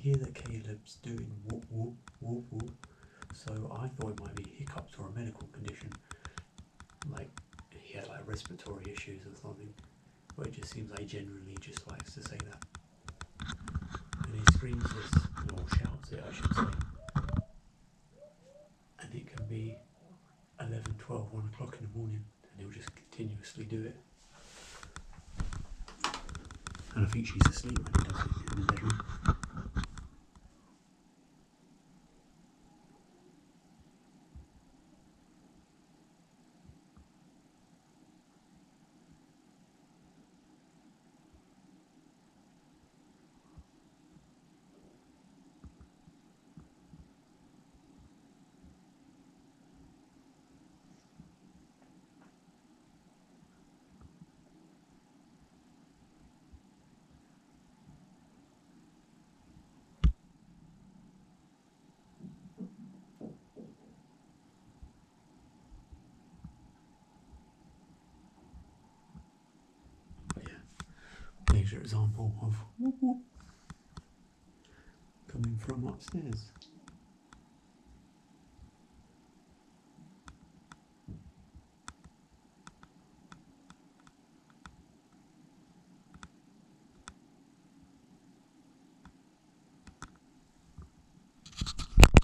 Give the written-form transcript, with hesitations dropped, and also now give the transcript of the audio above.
hear that Caleb's doing whoop whoop, whoop whoop, so I thought it might be hiccups or a medical condition, like he had like respiratory issues or something, but it just seems like he generally just likes to say that. And he screams this, or shouts it I should say, and it can be 11, 12, 1 o'clock in the morning, and he'll just continuously do it. And I think she's asleep when he does it in the bedroom. Here's your example of whoop whoop coming from upstairs.